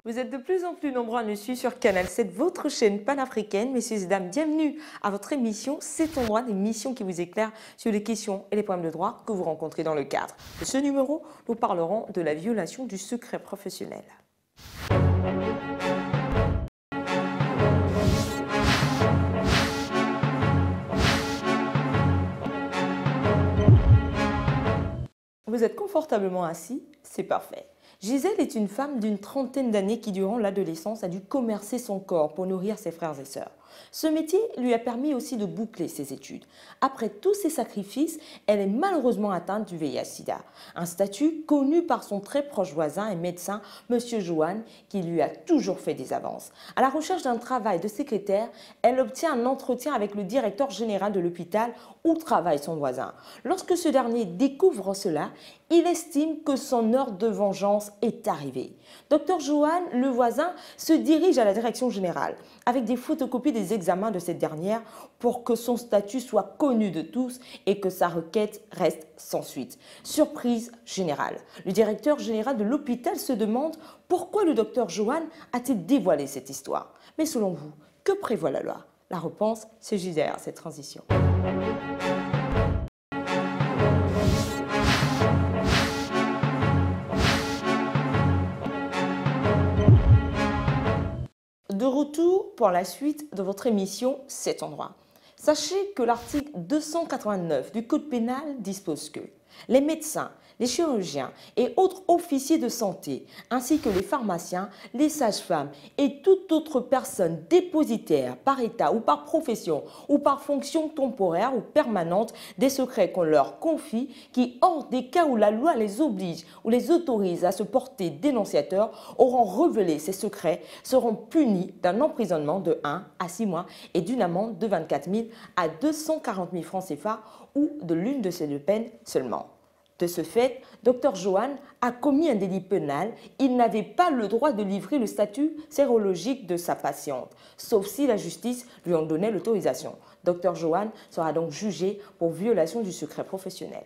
Vous êtes de plus en plus nombreux à nous suivre sur Canal 7, votre chaîne panafricaine. Messieurs et dames, bienvenue à votre émission C'est ton droit, l'émission qui vous éclaire sur les questions et les problèmes de droit que vous rencontrez dans le cadre. De ce numéro, nous parlerons de la violation du secret professionnel. Vous êtes confortablement assis, c'est parfait. Gisèle est une femme d'une trentaine d'années qui, durant l'adolescence, a dû commercer son corps pour nourrir ses frères et sœurs. Ce métier lui a permis aussi de boucler ses études. Après tous ces sacrifices, elle est malheureusement atteinte du VIH-Sida, un statut connu par son très proche voisin et médecin, M. Johan, qui lui a toujours fait des avances. À la recherche d'un travail de secrétaire, elle obtient un entretien avec le directeur général de l'hôpital où travaille son voisin. Lorsque ce dernier découvre cela, il estime que son heure de vengeance est arrivée. Dr Johan, le voisin, se dirige à la direction générale avec des photocopies des examens de cette dernière pour que son statut soit connu de tous et que sa requête reste sans suite. Surprise générale. Le directeur général de l'hôpital se demande pourquoi le Dr Johan a-t-il dévoilé cette histoire. Mais selon vous, que prévoit la loi? La réponse, c'est juste derrière cette transition. De retour pour la suite de votre émission C'est ton droit. Sachez que l'article 289 du Code pénal dispose que les médecins, les chirurgiens et autres officiers de santé, ainsi que les pharmaciens, les sages-femmes et toute autre personne dépositaire par état ou par profession ou par fonction temporaire ou permanente des secrets qu'on leur confie, qui hors des cas où la loi les oblige ou les autorise à se porter dénonciateurs, auront révélé ces secrets, seront punis d'un emprisonnement de 1 à 6 mois et d'une amende de 24 000 à 240 000 francs CFA ou de l'une de ces deux peines seulement. De ce fait, Dr Johan a commis un délit pénal. Il n'avait pas le droit de livrer le statut sérologique de sa patiente, sauf si la justice lui en donnait l'autorisation. Dr Johan sera donc jugé pour violation du secret professionnel.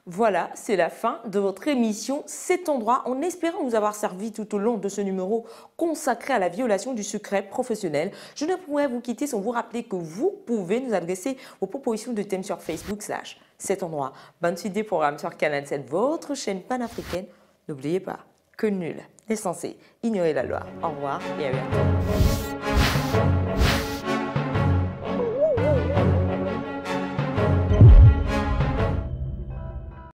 Voilà, c'est la fin de votre émission C'est ton droit, en espérant vous avoir servi tout au long de ce numéro consacré à la violation du secret professionnel. Je ne pourrais vous quitter sans vous rappeler que vous pouvez nous adresser vos propositions de thèmes sur Facebook / C'est ton droit. Bonne suite des programmes sur Canal 7, votre chaîne panafricaine. N'oubliez pas que nul n'est censé ignorer la loi. Au revoir et à bientôt.